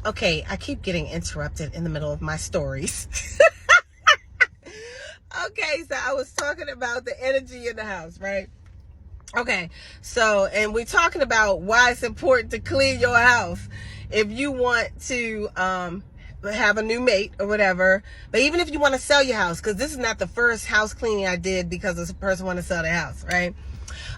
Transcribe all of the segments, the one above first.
Okay, I keep getting interrupted in the middle of my stories. Okay, so I was talking about the energy in the house, right? Okay, so, and we're talking about why it's important to clean your house if you want to have a new mate or whatever. But even if you want to sell your house, because this is not the first house cleaning I did because this person wanted to sell their house, right?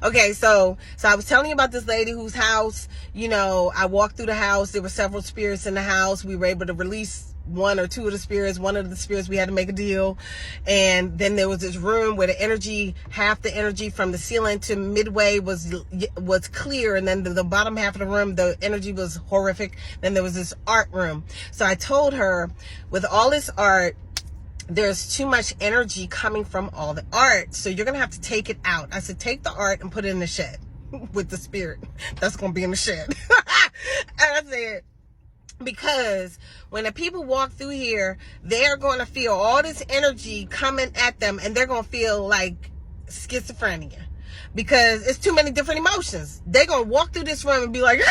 Okay, so I was telling you about this lady whose house, you know, I walked through the house. There were several spirits in the house. We were able to release one or two of the spirits. One of the spirits, we had to make a deal. And then there was this room where the energy, half the energy from the ceiling to midway was clear. And then the bottom half of the room, the energy was horrific. Then there was this art room. So I told her, with all this art, there's too much energy coming from all the art. So you're going to have to take it out. I said, take the art and put it in the shed with the spirit that's going to be in the shed. And I said, because when the people walk through here, they're going to feel all this energy coming at them, and they're going to feel like schizophrenia because it's too many different emotions. They're going to walk through this room and be like,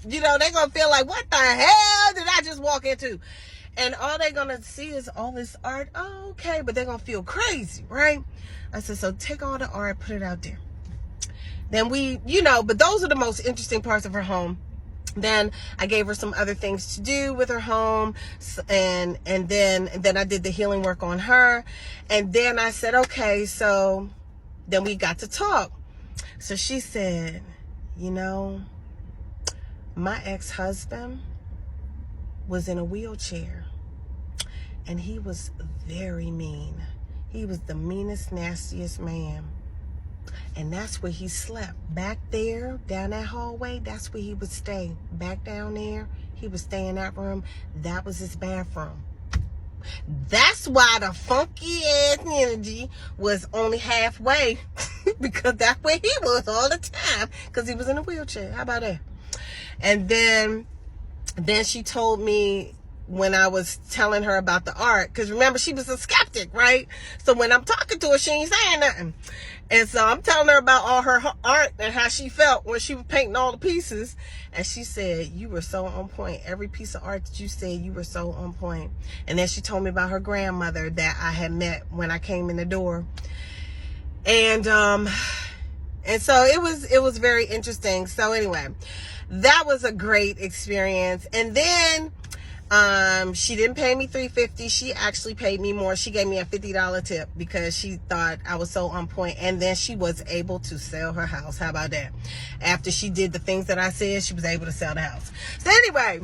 you know, they're going to feel like, what the hell did I just walk into? And all they're going to see is all this art. Oh, okay. But they're going to feel crazy, right? I said, so take all the art, put it out there. Then we, you know, but those are the most interesting parts of her home. Then I gave her some other things to do with her home. And then I did the healing work on her. And then I said, okay, so then we got to talk. So she said, you know, my ex-husband was in a wheelchair, and he was very mean. He was the meanest, nastiest man. And that's where he slept. Back there, down that hallway, that's where he would stay. Back down there, he would stay in that room. That was his bathroom. That's why the funky ass energy was only halfway. Because that's where he was all the time. Because he was in a wheelchair. How about that? And then she told me, when I was telling her about the art, because remember, she was a skeptic, right? So when I'm talking to her, she ain't saying nothing. And so I'm telling her about all her art and how she felt when she was painting all the pieces. And she said, you were so on point. Every piece of art that you said, you were so on point. And then she told me about her grandmother that I had met when I came in the door. And so it was very interesting. So anyway, that was a great experience. And then she didn't pay me $350. She actually paid me more. She gave me a $50 tip because she thought I was so on point. And then she was able to sell her house. How about that? After she did the things that I said, she was able to sell the house. So anyway,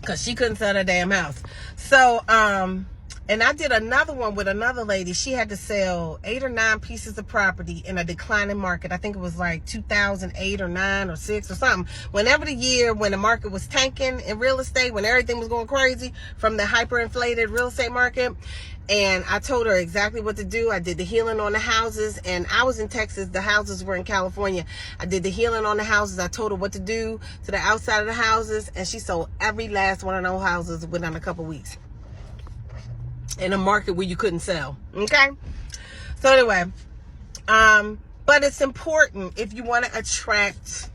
because she couldn't sell her damn house. So and I did another one with another lady. She had to sell 8 or 9 pieces of property in a declining market. I think it was like 2008 or 9 or 6 or something. Whenever the year when the market was tanking in real estate, when everything was going crazy from the hyperinflated real estate market. And I told her exactly what to do. I did the healing on the houses, and I was in Texas. The houses were in California. I did the healing on the houses. I told her what to do to the outside of the houses, and she sold every last one of those houses within a couple weeks. In a market where you couldn't sell. Okay? So anyway, but it's important if you want to attract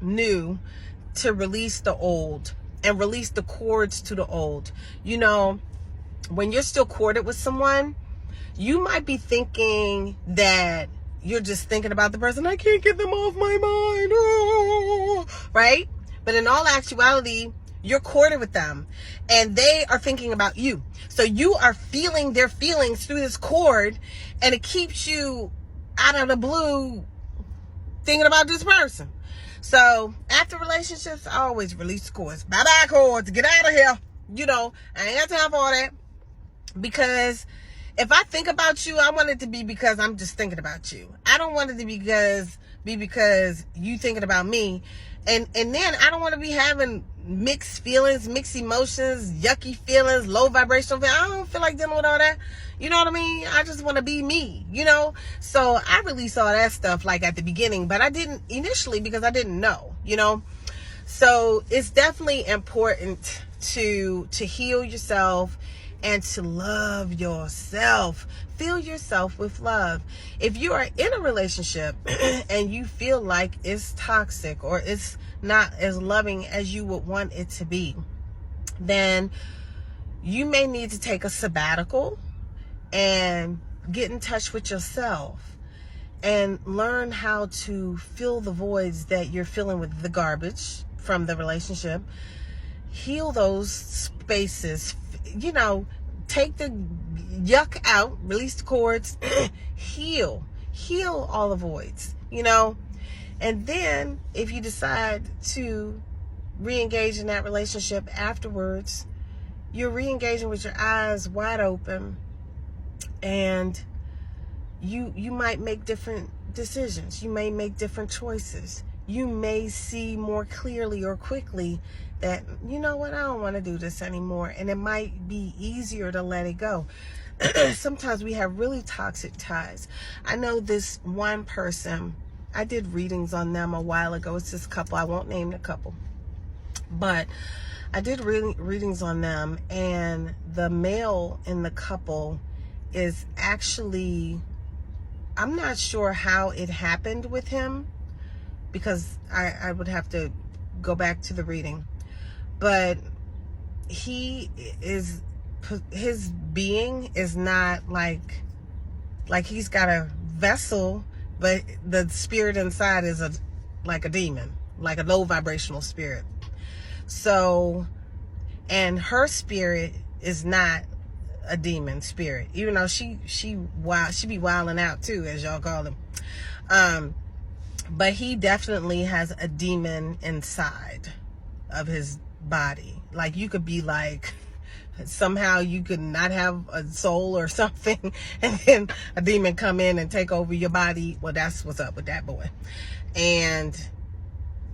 new to release the old and release the cords to the old. You know, when you're still corded with someone, you might be thinking that you're just thinking about the person. I can't get them off my mind. Oh, right? But in all actuality, you're corded with them and they are thinking about you. So you are feeling their feelings through this cord, and it keeps you out of the blue thinking about this person. So after relationships, I always release cords. Bye-bye cords. Get out of here. You know, I ain't got time for all that. Because if I think about you, I want it to be because I'm just thinking about you. I don't want it to be because you thinking about me. And then I don't want to be having mixed feelings, mixed emotions, yucky feelings, low vibrational feelings. I don't feel like dealing with all that. You know what I mean? I just want to be me, you know? So I released all that stuff like at the beginning, but I didn't initially because I didn't know, you know? So it's definitely important to heal yourself and to love yourself. Fill yourself with love. If you are in a relationship and you feel like it's toxic or it's not as loving as you would want it to be, then you may need to take a sabbatical and get in touch with yourself and learn how to fill the voids that you're filling with the garbage from the relationship. Heal those spaces, take the yuck out, release the cords, heal all the voids, and then if you decide to re-engage in that relationship afterwards, you're re-engaging with your eyes wide open, and you might make different decisions. You may make different choices. You may see more clearly or quickly that, you know what, I don't want to do this anymore. And it might be easier to let it go. Sometimes we have really toxic ties. I know this one person, I did readings on them a while ago. It's this couple. I won't name the couple. But I did readings on them, and the male in the couple is actually, I'm not sure how it happened with him, because I would have to go back to the reading. But his being is not like he's got a vessel, but the spirit inside is like a demon, like a low vibrational spirit. So, and her spirit is not a demon spirit, even though she be wilding out too, as y'all call him. But he definitely has a demon inside of his body. Like, you could be like, somehow you could not have a soul or something, and then a demon come in and take over your body. Well, that's what's up with that boy.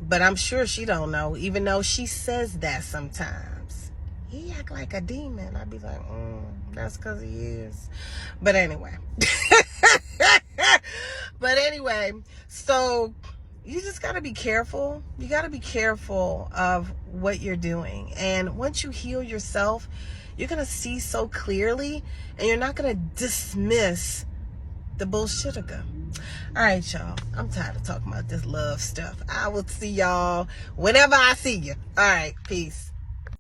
But I'm sure she don't know, even though she says that sometimes. He act like a demon. I'd be like, that's because he is. But anyway. So you just got to be careful. You got to be careful of what you're doing. And once you heal yourself, you're going to see so clearly, and you're not going to dismiss the bullshit again. All right, y'all. I'm tired of talking about this love stuff. I will see y'all whenever I see you. All right. Peace.